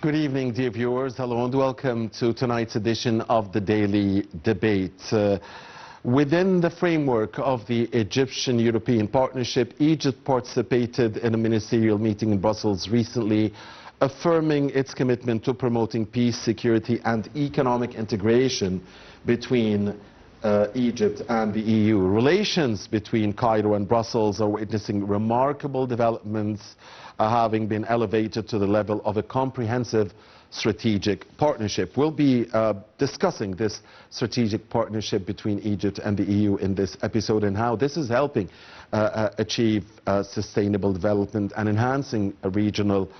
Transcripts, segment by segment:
Good evening, dear viewers. Hello and welcome to tonight's edition of the Daily Debate. Within the framework of the Egyptian-European Partnership, Egypt participated in a ministerial meeting in Brussels recently, affirming its commitment to promoting peace, security and economic integration between Egypt and the EU. Relations between Cairo and Brussels are witnessing remarkable developments, having been elevated to the level of a comprehensive strategic partnership. We'll be discussing this strategic partnership between Egypt and the EU in this episode and how this is helping achieve sustainable development and enhancing regional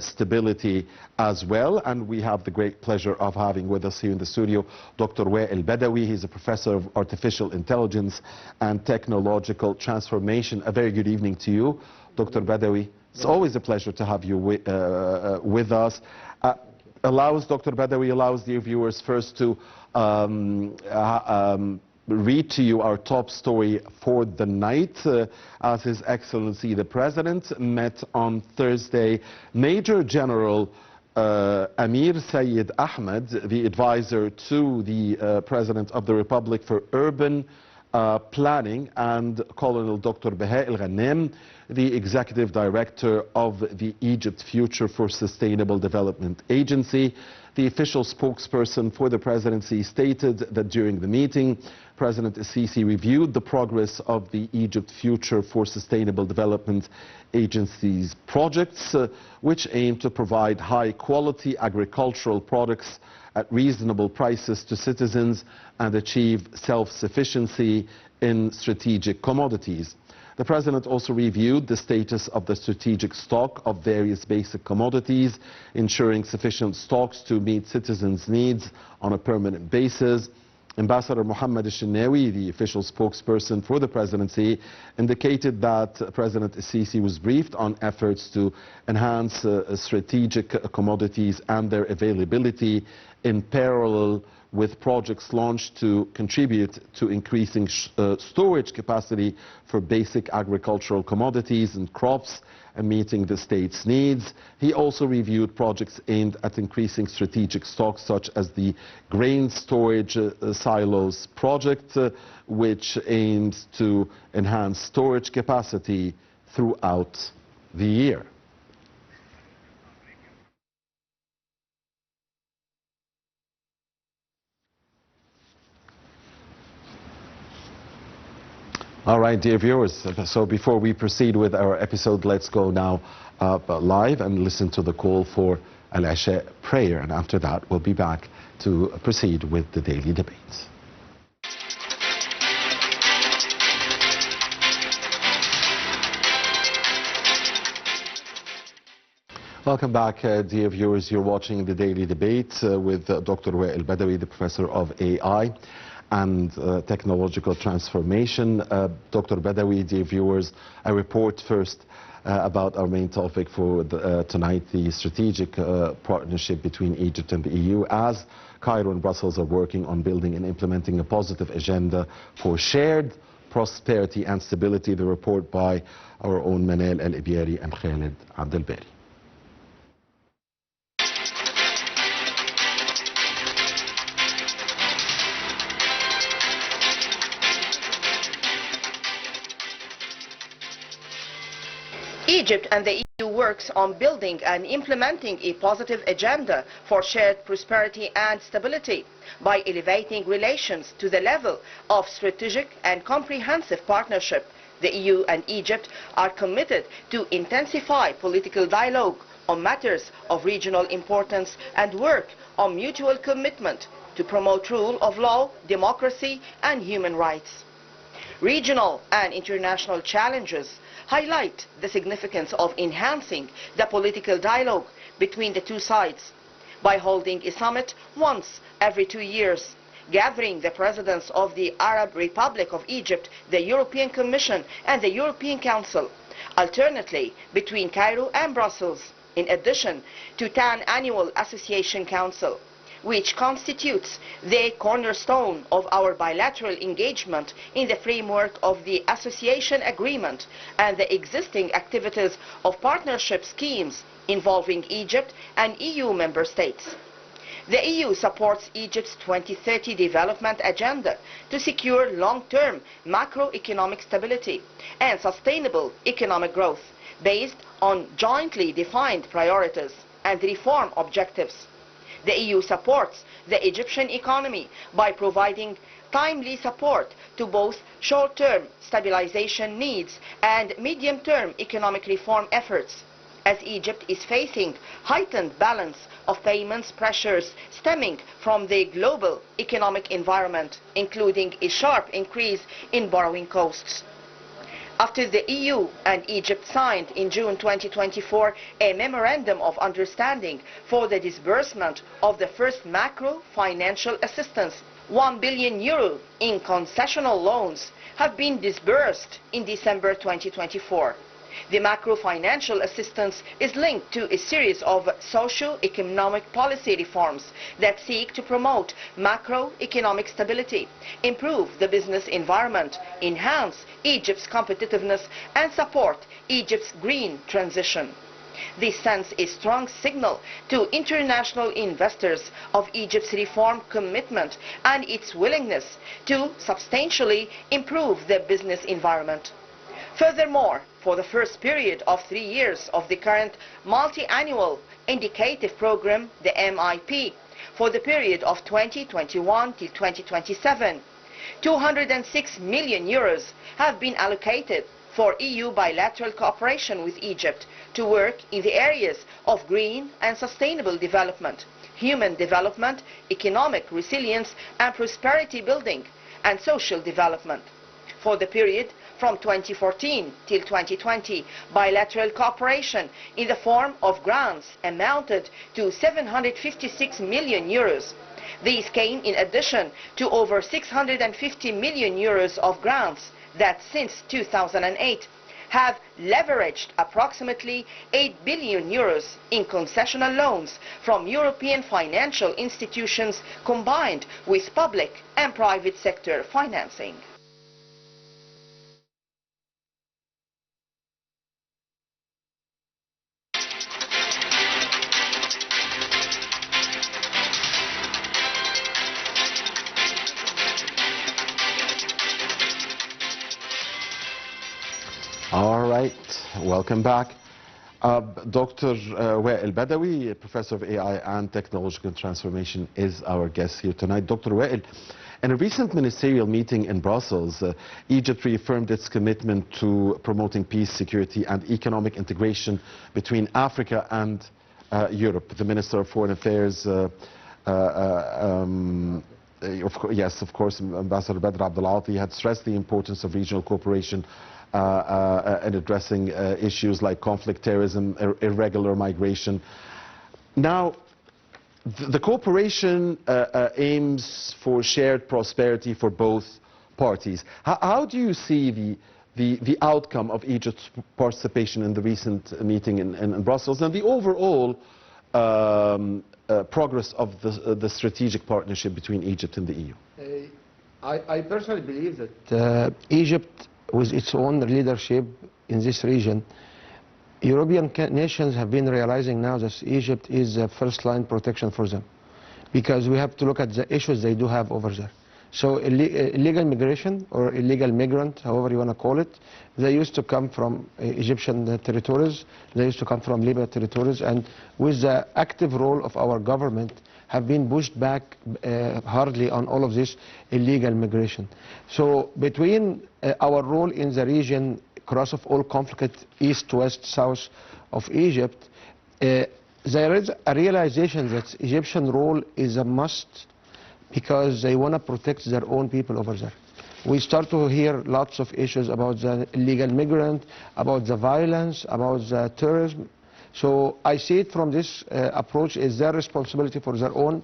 stability as well. And we have the great pleasure of having with us here in the studio Dr. Wael Badawi. He's a professor of artificial intelligence and technological transformation. A very good evening to you, Dr. Badawi. It's always a pleasure to have you with us. Dr. Badawi allows dear viewers first to read to you our top story for the night. As His Excellency the President met on Thursday Major General Amir Sayed Ahmed, the advisor to the President of the Republic for Urban Planning, and Colonel Dr. Baha El-Ghanem, the Executive Director of the Egypt Future for Sustainable Development Agency. The official spokesperson for the presidency stated that during the meeting, President Sisi reviewed the progress of the Egypt Future for Sustainable Development Agency's projects, which aim to provide high-quality agricultural products at reasonable prices to citizens and achieve self-sufficiency in strategic commodities. The President also reviewed the status of the strategic stock of various basic commodities, ensuring sufficient stocks to meet citizens' needs on a permanent basis. Ambassador Mohammed Al-Shenawi, the official spokesperson for the presidency, indicated that President Sisi was briefed on efforts to enhance strategic commodities and their availability in parallel with projects launched to contribute to increasing storage capacity for basic agricultural commodities and crops and meeting the state's needs. He also reviewed projects aimed at increasing strategic stocks, such as the grain storage silos project, which aims to enhance storage capacity throughout the year. All right, dear viewers, so before we proceed with our episode, let's go now live and listen to the call for Al-Isha prayer. And after that, we'll be back to proceed with the daily debates. Welcome back, dear viewers. You're watching the daily debate with Dr. Wael Badawi, the professor of AI and technological transformation. Dr. Badawi, dear viewers, I report first about our main topic for tonight, the strategic partnership between Egypt and the EU, as Cairo and Brussels are working on building and implementing a positive agenda for shared prosperity and stability. The report by our own Manal Al-Ibyari and Khalid Abdelbari. Egypt and the EU works on building and implementing a positive agenda for shared prosperity and stability by elevating relations to the level of strategic and comprehensive partnership. The EU and Egypt are committed to intensify political dialogue on matters of regional importance and work on mutual commitment to promote rule of law, democracy and human rights. Regional and international challenges highlight the significance of enhancing the political dialogue between the two sides by holding a summit once every 2 years, gathering the presidents of the Arab Republic of Egypt, the European Commission and the European Council, alternately between Cairo and Brussels, in addition to 10 annual association council, which constitutes the cornerstone of our bilateral engagement in the framework of the association agreement and the existing activities of partnership schemes involving Egypt and EU member states. The EU supports Egypt's 2030 development agenda to secure long-term macroeconomic stability and sustainable economic growth based on jointly defined priorities and reform objectives. The EU supports the Egyptian economy by providing timely support to both short-term stabilization needs and medium-term economic reform efforts, as Egypt is facing heightened balance of payments pressures stemming from the global economic environment, including a sharp increase in borrowing costs. After the EU and Egypt signed in June 2024 a memorandum of understanding for the disbursement of the first macro financial assistance, €1 billion in concessional loans have been disbursed in December 2024. The macro-financial assistance is linked to a series of socio-economic policy reforms that seek to promote macroeconomic stability, improve the business environment, enhance Egypt's competitiveness, and support Egypt's green transition. This sends a strong signal to international investors of Egypt's reform commitment and its willingness to substantially improve the business environment. Furthermore, for the first period of 3 years of the current multi-annual indicative program, the MIP, for the period of 2021 till 2027, €206 million have been allocated for EU bilateral cooperation with Egypt to work in the areas of green and sustainable development, human development, economic resilience and prosperity building, and social development. For the period from 2014 till 2020, bilateral cooperation in the form of grants amounted to €756 million. These came in addition to over €650 million of grants that since 2008 have leveraged approximately €8 billion in concessional loans from European financial institutions combined with public and private sector financing. All right, welcome back. Dr. Wael Badawi, Professor of AI and Technological Transformation, is our guest here tonight. Dr. Wael, in a recent ministerial meeting in Brussels, Egypt reaffirmed its commitment to promoting peace, security and economic integration between Africa and Europe. The Minister of Foreign Affairs, of course, Ambassador Badr Abdelati, had stressed the importance of regional cooperation in addressing issues like conflict, terrorism, irregular migration. Now, the cooperation aims for shared prosperity for both parties. How do you see the outcome of Egypt's participation in the recent meeting in Brussels and the overall progress of the strategic partnership between Egypt and the EU? I personally believe that Egypt, with its own leadership in this region, European nations have been realizing now that Egypt is a first-line protection for them, because we have to look at the issues they do have over there. So illegal migration or illegal migrant, however you want to call it, they used to come from Egyptian territories, they used to come from Libya territories, and with the active role of our government have been pushed back hardly on all of this illegal migration. So between our role in the region, across of all conflict, east, west, south of Egypt, there is a realization that Egyptian role is a must, because they want to protect their own people over there. We start to hear lots of issues about the illegal migrant, about the violence, about the terrorism. So I see it from this approach is their responsibility for their own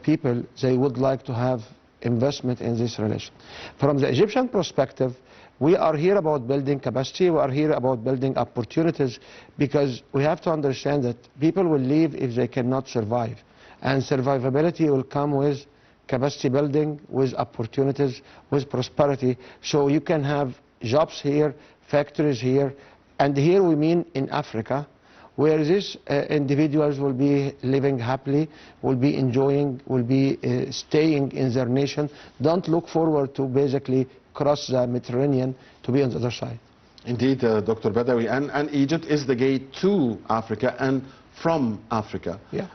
people. They would like to have investment in this relation. From the Egyptian perspective, we are here about building capacity, we are here about building opportunities, because we have to understand that people will leave if they cannot survive. And survivability will come with capacity building, with opportunities, with prosperity. So you can have jobs here, factories here, and here we mean in Africa, where these individuals will be living happily, will be enjoying, will be staying in their nation, don't look forward to basically cross the Mediterranean to be on the other side. Indeed, Dr. Badawi, and Egypt is the gate to Africa and from Africa, Yeah.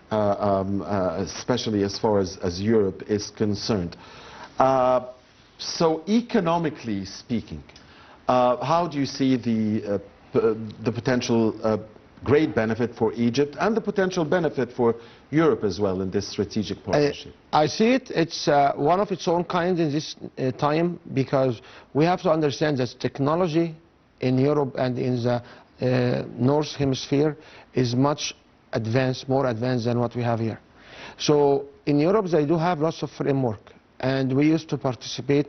Especially as far as Europe is concerned. So economically speaking, how do you see the potential great benefit for Egypt and the potential benefit for Europe as well in this strategic partnership? I see it's one of its own kind in this time, because we have to understand that technology in Europe and in the North Hemisphere is much advanced, more advanced than what we have here. So in Europe they do have lots of framework, and we used to participate.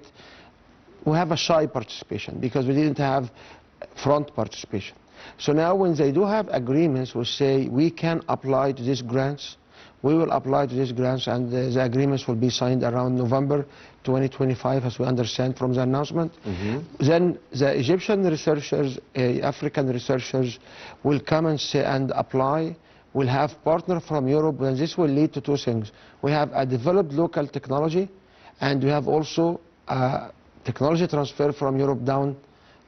We have a shy participation because we didn't have front participation. So now when they do have agreements, we say we can apply to these grants, we will apply to these grants, and the agreements will be signed around November 2025, as we understand from the announcement. Then the Egyptian researchers, African researchers will come and say and apply. We'll have partner from Europe, and this will lead to two things. We have a developed local technology, and we have also technology transfer from Europe down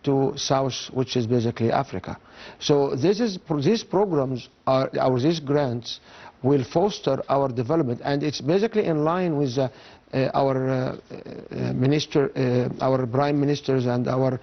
to South, which is basically Africa. So these programs these grants will foster our development, and it's basically in line with our prime ministers and our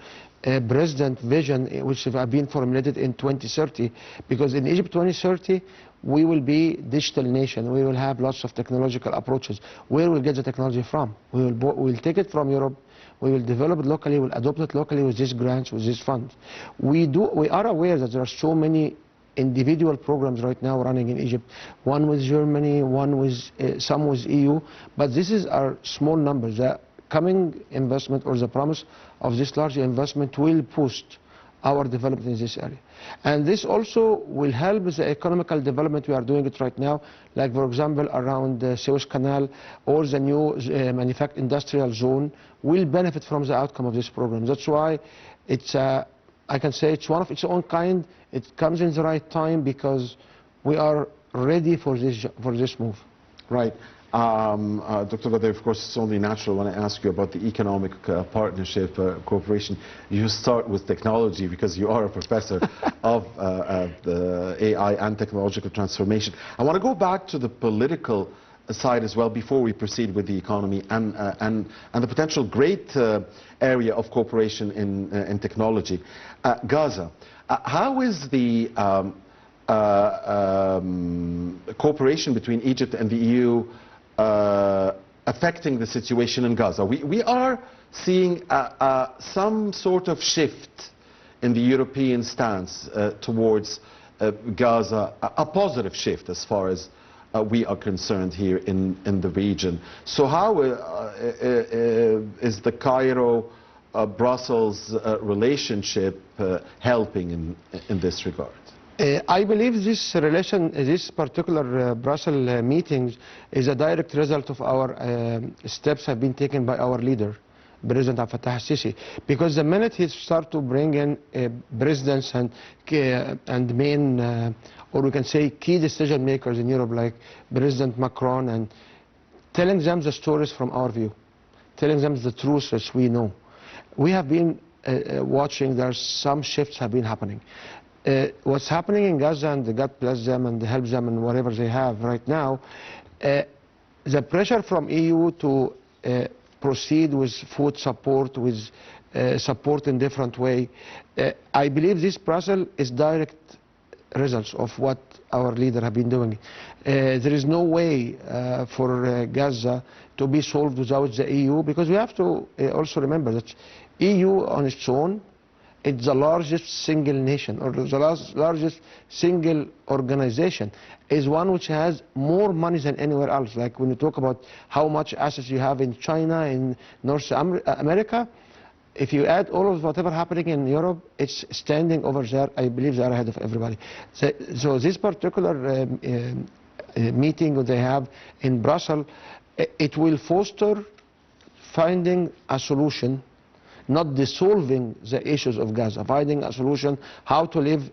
president vision, which have been formulated in 2030, because in Egypt 2030 we will be digital nation. We will have lots of technological approaches. Where will we get the technology from? We will take it from Europe. We will develop it locally. We'll adopt it locally with these grants, with these funds. We are aware that there are so many individual programs right now running in Egypt. One with Germany, one with some with EU, but this is our small numbers. The coming investment or the promise of this large investment will boost our development in this area. And this also will help the economical development. We are doing it right now, like for example around the Suez Canal or the new industrial zone will benefit from the outcome of this program. That's why it's, I can say it's one of its own kind. It comes in the right time because we are ready for this move. Right. Dr. Badawi, of course, it's only natural when I ask you about the economic partnership cooperation. You start with technology because you are a professor of the AI and technological transformation. I want to go back to the political side as well before we proceed with the economy and the potential great area of cooperation in technology. Gaza. How is the cooperation between Egypt and the EU affecting the situation in Gaza? We are seeing some sort of shift in the European stance towards Gaza, a positive shift as far as we are concerned here in the region. So how is the Cairo-Brussels relationship helping in this regard? I believe this particular Brussels meetings is a direct result of our steps have been taken by our leader, President Abdel Fattah al-Sisi, because the minute he started to bring in presidents and main, or we can say key decision makers in Europe, like President Macron, and telling them the stories from our view, telling them the truth as we know. We have been watching, there's some shifts have been happening. What's happening in Gaza, and God bless them and help them and whatever they have right now, the pressure from EU to proceed with food support, with support in different way, I believe this Brussels is direct results of what our leader have been doing. There is no way for Gaza to be solved without the EU, because we have to also remember that EU on its own, it's the largest single nation, or the largest single organization, is one which has more money than anywhere else. Like when you talk about how much assets you have in China, in North America, if you add all of whatever happening in Europe, it's standing over there. I believe they are ahead of everybody. So this particular meeting that they have in Brussels, it will foster finding a solution not dissolving the issues of Gaza, finding a solution, how to live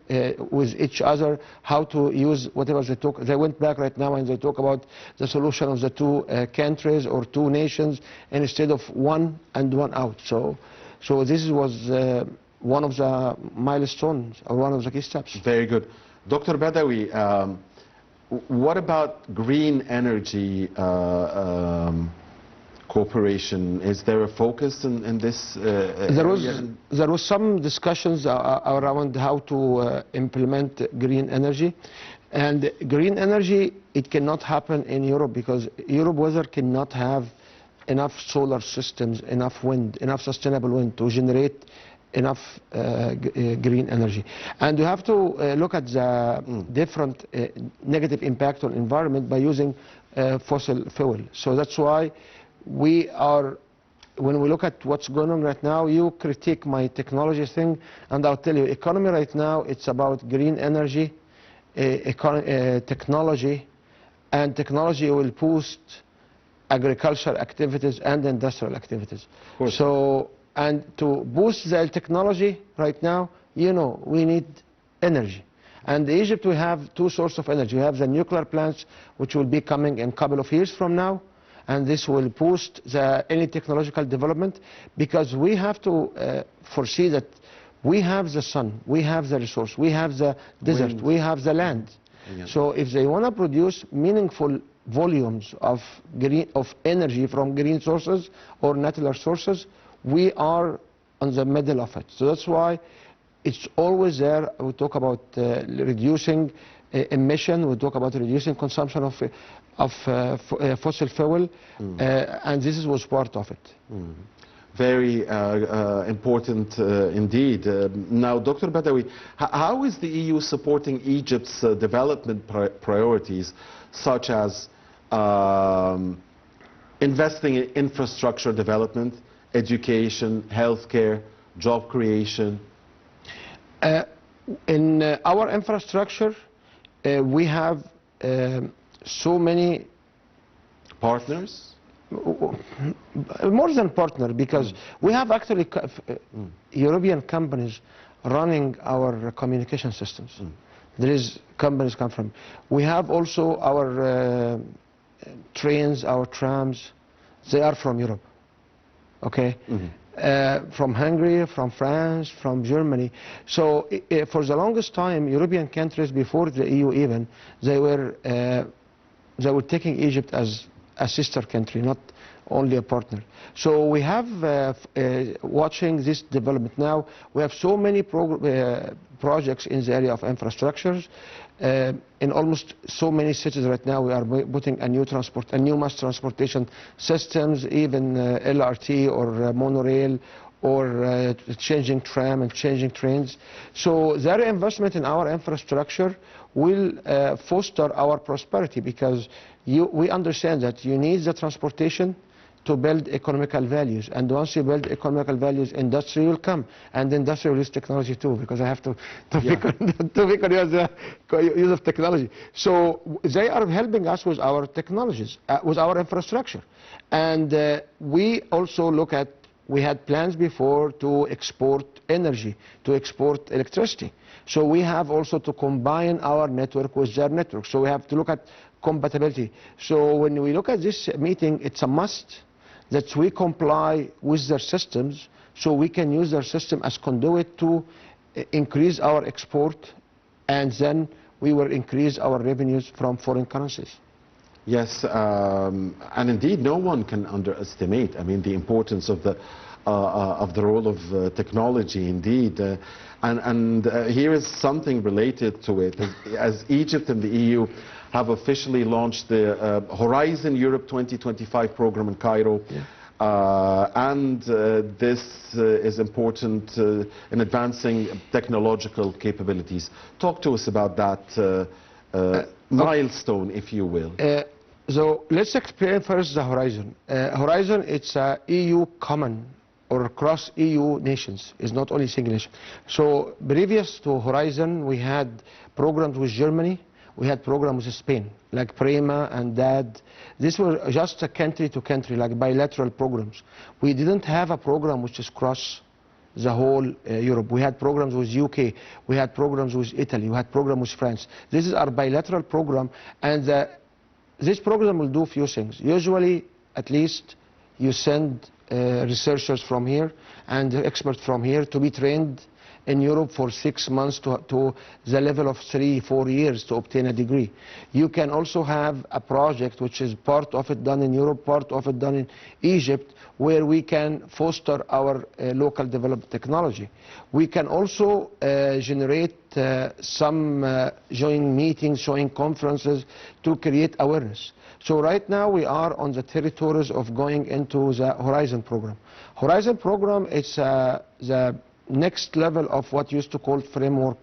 with each other, how to use whatever they talk. They went back right now and they talk about the solution of the two countries or two nations instead of one and one out. So this was one of the milestones or one of the key steps. Very good. Dr. Badawi, what about green energy cooperation? Is there a focus in this There was some discussions around how to implement green energy. And green energy, it cannot happen in Europe because Europe weather cannot have enough solar systems, enough wind, enough sustainable wind to generate enough green energy. And you have to look at the different negative impact on environment by using fossil fuel. So that's why we are, when we look at what's going on right now, you critique my technology thing, and I'll tell you, economy right now, it's about green energy, technology, and technology will boost agricultural activities and industrial activities. So, and to boost the technology right now, you know, we need energy. And in Egypt, we have two sources of energy. We have the nuclear plants, which will be coming in a couple of years from now, and this will boost any technological development, because we have to foresee that we have the sun, we have the resource, we have the desert, we have the land. Yeah. So if they want to produce meaningful volumes of energy from green sources or natural sources, we are on the middle of it. So that's why it's always there. We talk about reducing emission, we talk about reducing consumption of fossil fuel, and this was part of it. Very important indeed. Now, Dr. Badawi, how is the EU supporting Egypt's development priorities, such as investing in infrastructure development, education, healthcare, job creation? In our infrastructure, we have so many partners? More than partner, because we have actually European companies running our communication systems. There is companies come from. We have also our trains, our trams, they are from Europe. Okay? From Hungary, from France, from Germany. So for the longest time, European countries before the EU even, they were taking Egypt as a sister country, not only a partner. So we have, watching this development now, we have so many projects in the area of infrastructures. In almost so many cities right now, we are putting a new mass transportation systems, even LRT or monorail, or changing tram and changing trains. So their investment in our infrastructure will foster our prosperity, because we understand that you need the transportation to build economical values, and once you build economical values, industry will come, and industry will use technology too, because I have to pick on use of technology. So they are helping us with our technologies, with our infrastructure, and we also look at. We had plans before to export energy, to export electricity. So we have also to combine our network with their network. So we have to look at compatibility. So when we look at this meeting, it's a must that we comply with their systems, so we can use their system as conduit to increase our export, and then we will increase our revenues from foreign currencies. Yes, and indeed, no one can underestimate, I mean, the importance of the role of technology, indeed. And here is something related to it. As Egypt and the EU have officially launched the Horizon Europe 2025 program in Cairo, and this is important in advancing technological capabilities. Talk to us about that milestone, if you will. So let's explain first the Horizon. Horizon, it's a EU common or across EU nations. It's not only single nation. So previous to Horizon, we had programs with Germany. We had programs with Spain, like Prima and DAD. These were just a country to country, like bilateral programs. We didn't have a program which is cross the whole Europe. We had programs with UK, we had programs with Italy, we had programs with France. This is our bilateral program, and this program will do a few things. Usually, at least, you send researchers from here and experts from here to be trained in Europe for 6 months to the level of 3-4 years to obtain a degree. You can also have a project which is part of it done in Europe, part of it done in Egypt, where we can foster our local developed technology. We can also generate some joint meetings, joint conferences to create awareness. So right now we are on the territories of going into the Horizon program. Horizon program is the next level of what used to call framework,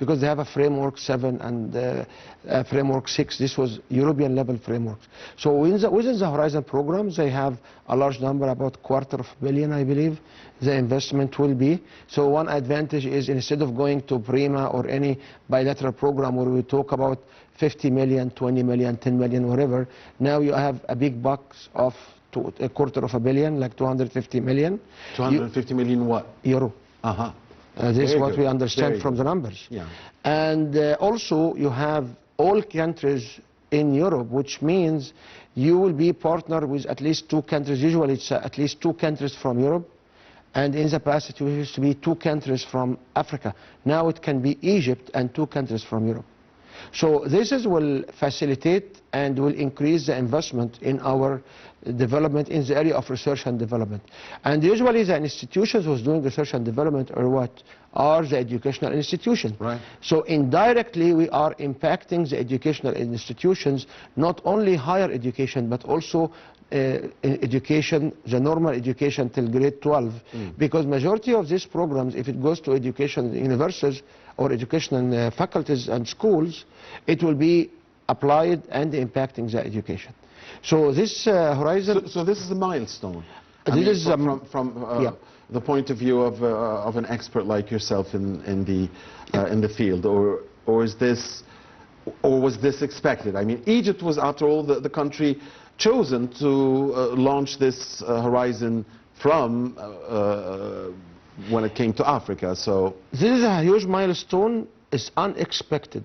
because they have a framework 7 and a framework 6. This was European level frameworks. So within the Horizon program, they have a large number, about $250 million, I believe, the investment will be. So one advantage is, instead of going to PRIMA or any bilateral program where we talk about 50 million, 20 million, 10 million, whatever, now you have a big box of $250 million, like 250 million. 250 million what? Euro. Uh-huh. This is what we understand from the numbers. Yeah. And also you have all countries in Europe, which means you will be partner with at least 2 countries. Usually it's at least 2 countries from Europe, and in the past it used to be 2 countries from Africa. Now it can be Egypt and 2 countries from Europe. So this will facilitate and will increase the investment in our development in the area of research and development. And usually the institutions who's doing research and development are what? Are the educational institutions. Right. So indirectly we are impacting the educational institutions, not only higher education, but also education, the normal education till grade 12. Because majority of these programs, if it goes to education universities or educational faculties and schools, it will be applied and impacting the education. So this Horizon... So this is a milestone. This is from the point of view of an expert like yourself in the field, or is this, or was this expected? I mean, Egypt was, after all, the country chosen to launch this Horizon from when it came to Africa. So this is a huge milestone. It's unexpected,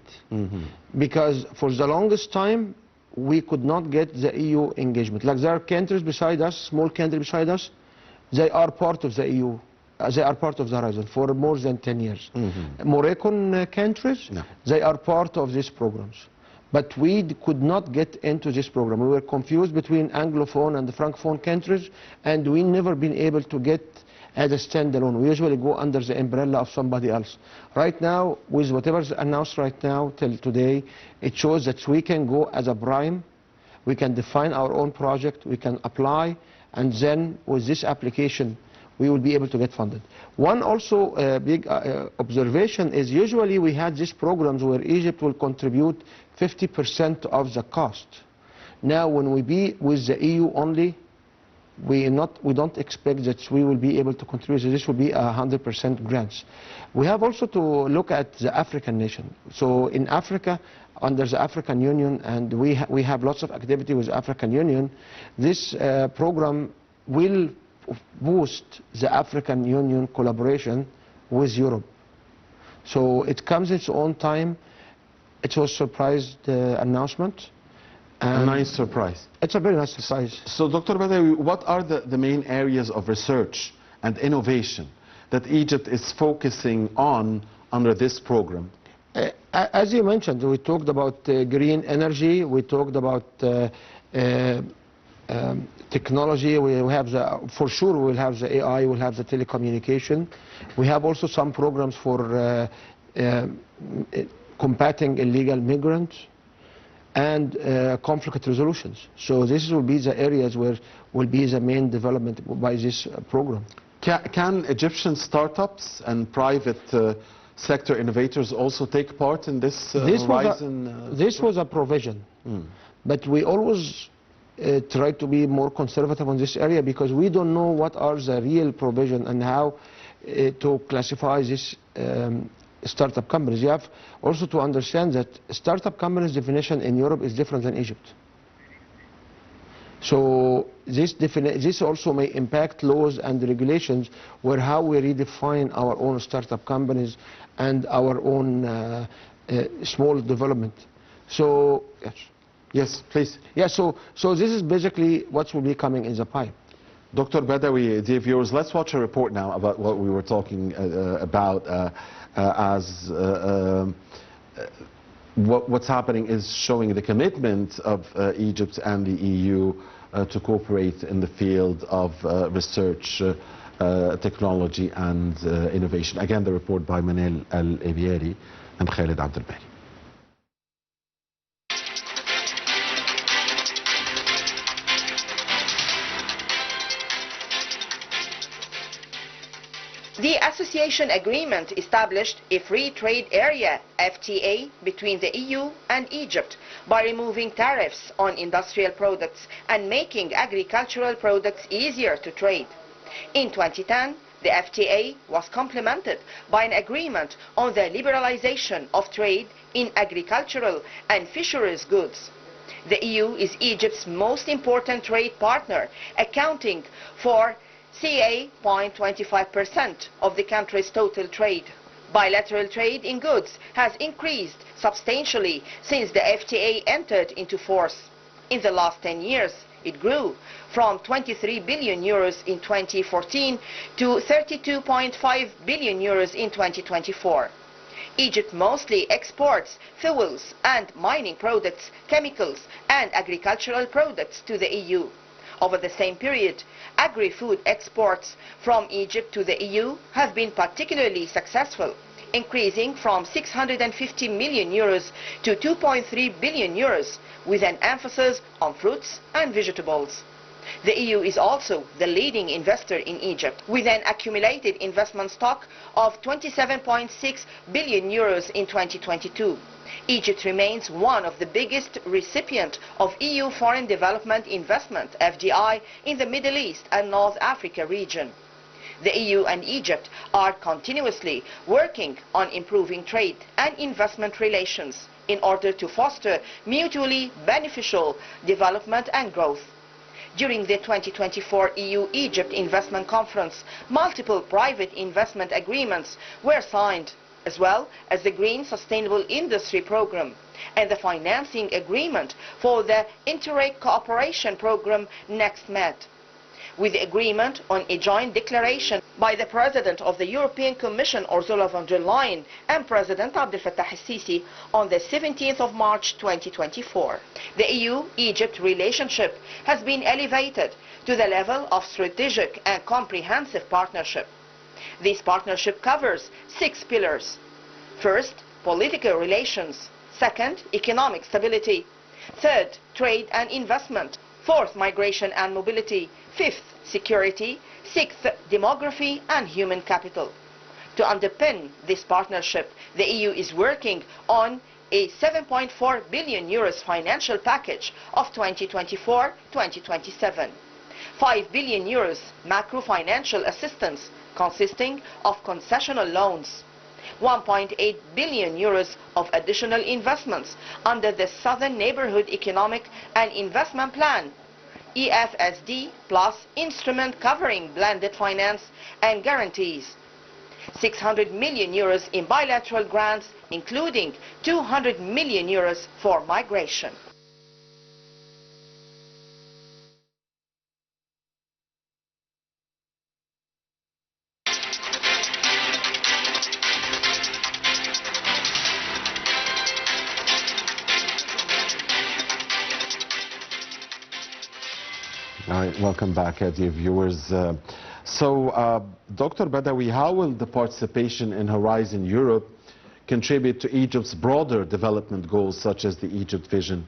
because for the longest time we could not get the EU engagement. Like, there are countries beside us, small countries beside us, they are part of the EU. They are part of the Horizon for more than 10 years. Moroccan countries, they are part of these programs. But we could not get into this program. We were confused between Anglophone and the Francophone countries, and we never been able to get as a standalone. We usually go under the umbrella of somebody else. Right now, with whatever's announced right now till today, it shows that we can go as a prime, we can define our own project, we can apply, and then with this application, we will be able to get funded. One also big observation is, usually we had these programs where Egypt will contribute 50% of the cost. Now when we be with the EU only, we don't expect that we will be able to contribute. This will be 100% grants. We have also to look at the African nation. So in Africa, under the African Union, and we have lots of activity with the African Union, this program will boost the African Union collaboration with Europe. So it comes its own time. It was a surprise announcement. A nice surprise. It's a very nice surprise. So, Dr. Badawi, what are the main areas of research and innovation that Egypt is focusing on under this program? As you mentioned, we talked about green energy, we talked about technology. We have for sure we will have the AI, we'll have the telecommunication. We have also some programs for combating illegal migrants and conflict resolutions. So this will be the areas where will be the main development by this program. Can Egyptian startups and private sector innovators also take part in this Horizon? This was a provision, but we always try to be more conservative on this area, because we don't know what are the real provision and how to classify this startup companies. You have also to understand that startup companies definition in Europe is different than Egypt. So this also may impact laws and regulations where how we redefine our own startup companies and our own small development. So yes. Yes, please. Yeah, so this is basically what will be coming in the pipe. Dr. Badawi, dear viewers, let's watch a report now about what we were talking about what's happening is showing the commitment of Egypt and the EU to cooperate in the field of research, technology and innovation. Again, the report by Manel Al-Abiari and Khalid Abdel Bari. The association agreement established a free trade area, FTA, between the EU and Egypt by removing tariffs on industrial products and making agricultural products easier to trade. In 2010, the FTA was complemented by an agreement on the liberalization of trade in agricultural and fisheries goods. The EU is Egypt's most important trade partner, accounting for ca 0.25% of the country's total trade. Bilateral trade in goods has increased substantially since the FTA entered into force. In the last 10 years, it grew from 23 billion euros in 2014 to 32.5 billion euros in 2024. Egypt mostly exports fuels and mining products, chemicals and agricultural products to the EU. Over the same period, agri-food exports from Egypt to the EU have been particularly successful, increasing from 650 million euros to 2.3 billion euros, with an emphasis on fruits and vegetables. The EU is also the leading investor in Egypt, with an accumulated investment stock of 27.6 billion euros in 2022. Egypt remains one of the biggest recipients of EU foreign development investment, FDI, in the Middle East and North Africa region. The EU and Egypt are continuously working on improving trade and investment relations in order to foster mutually beneficial development and growth. During the 2024 EU-Egypt Investment Conference, multiple private investment agreements were signed, as well as the Green Sustainable Industry Programme and the financing agreement for the Interreg Cooperation Programme NextMed. With the agreement on a joint declaration by the President of the European Commission Ursula von der Leyen and President Abdel Fattah el-Sisi on the 17th of March 2024. The EU-Egypt relationship has been elevated to the level of strategic and comprehensive partnership. This partnership covers 6 pillars. First, political relations. Second, economic stability. Third, trade and investment. Fourth, migration and mobility. Fifth, security. Sixth, demography and human capital. To underpin this partnership, the EU is working on a 7.4 billion euros financial package of 2024-2027. 5 billion euros macro-financial assistance consisting of concessional loans. 1.8 billion euros of additional investments under the Southern Neighborhood Economic and Investment Plan, EFSD, plus instrument covering blended finance and guarantees. 600 million euros in bilateral grants, including 200 million euros for migration. All right, welcome back, dear viewers. Dr. Badawi, how will the participation in Horizon Europe contribute to Egypt's broader development goals, such as the Egypt Vision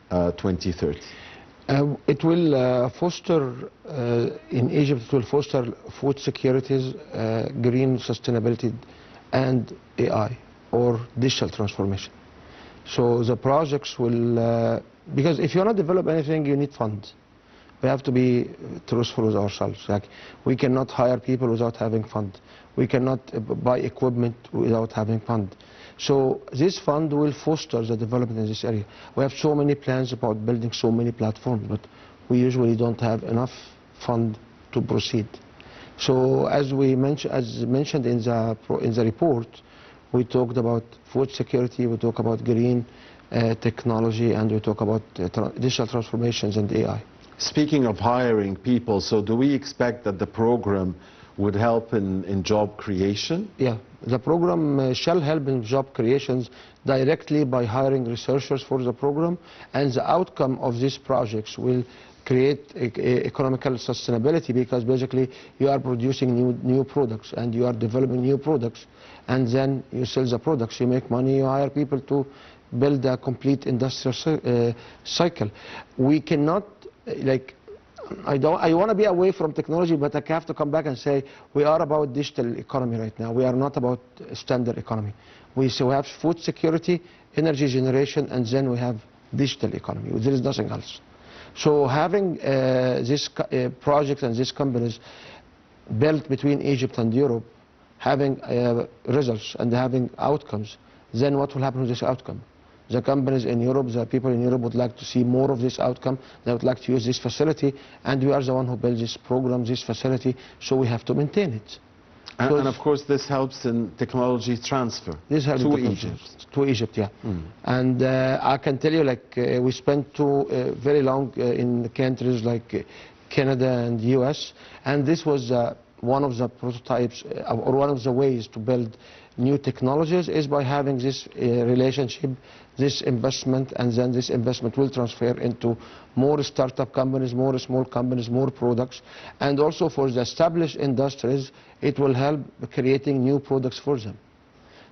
2030? It will foster, in Egypt, it will foster food securities, green sustainability, and AI, or digital transformation. So the projects will, because if you want to develop anything, you need funds. We have to be truthful with ourselves. Like, we cannot hire people without having fund. We cannot buy equipment without having fund. So this fund will foster the development in this area. We have so many plans about building so many platforms, but we usually don't have enough fund to proceed. So as mentioned in the report, we talked about food security, we talk about green technology, and we talk about digital transformations and AI. Speaking of hiring people, so do we expect that the program would help in job creation? Yeah, the program shall help in job creations directly by hiring researchers for the program, and the outcome of these projects will create economical sustainability, because basically you are producing new products and you are developing new products, and then you sell the products, you make money, you hire people to build a complete industrial cycle. We cannot, like, I want to be away from technology, but I have to come back and say we are about digital economy right now. We are not about standard economy. We have food security, energy generation, and then we have digital economy. There is nothing else. So having this project and these companies built between Egypt and Europe, having results and having outcomes, then what will happen with this outcome? The companies in Europe, the people in Europe would like to see more of this outcome. They would like to use this facility, and we are the one who built this program, this facility, so we have to maintain it. And of course this helps in technology transfer to Egypt. To Egypt, yeah. And I can tell you, like, we spent very long in countries like Canada and US, and this was one of the prototypes, or one of the ways to build new technologies, is by having this relationship, this investment, and then this investment will transfer into more startup companies, more small companies, more products, and also for the established industries, it will help creating new products for them.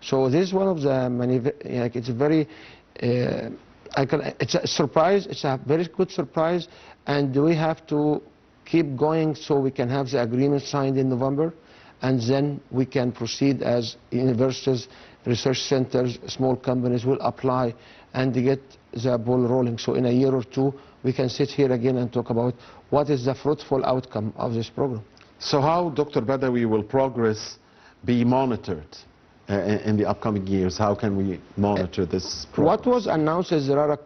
So this is one of the many, like, it's a very, it's a surprise, it's a very good surprise, and we have to keep going so we can have the agreement signed in November, and then we can proceed as universities, research centers, small companies will apply and get the ball rolling. So in a year or two, we can sit here again and talk about what is the fruitful outcome of this program. So how, Dr. Badawi, will progress be monitored in the upcoming years? How can we monitor this progress? What was announced is there are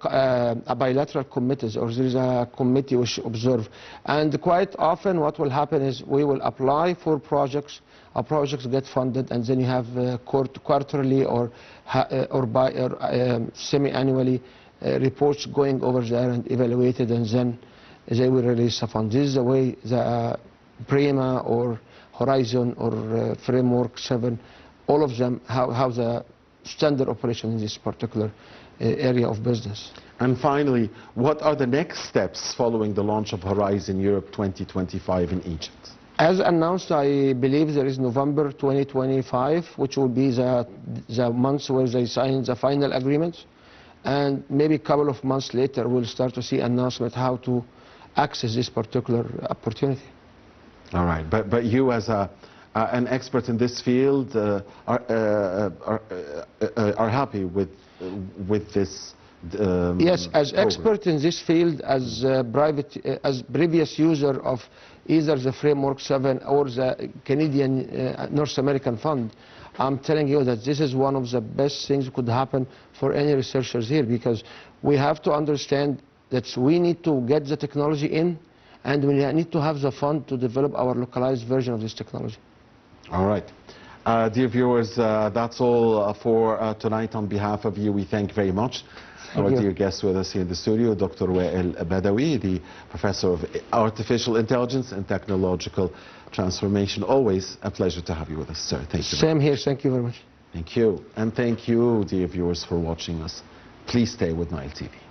a bilateral committees, or there is a committee which observe. And quite often what will happen is we will apply for projects, our projects get funded, and then you have quarterly or semi-annually reports going over there and evaluated, and then they will release the fund. This is the way the PRIMA or Horizon or Framework 7, all of them, how the standard operation in this particular area of business. And finally, what are the next steps following the launch of Horizon Europe 2025 in Egypt? As announced, I believe there is November 2025, which will be the months where they sign the final agreements. And maybe a couple of months later, we'll start to see announcement how to access this particular opportunity. All right, but you as an expert in this field are happy with this yes, as program. expert in this field, as previous user of either the Framework 7 or the Canadian North American Fund, I'm telling you that this is one of the best things that could happen for any researchers here, because we have to understand that we need to get the technology in, and we need to have the fund to develop our localized version of this technology. All right. Dear viewers, that's all for tonight. On behalf of you, we thank very much our dear guest with us here in the studio, Dr. Wael Badawi, the Professor of Artificial Intelligence and Technological Transformation. Always a pleasure to have you with us, sir. Thank you. Same here. Thank you very much. Thank you. And thank you, dear viewers, for watching us. Please stay with Nile TV.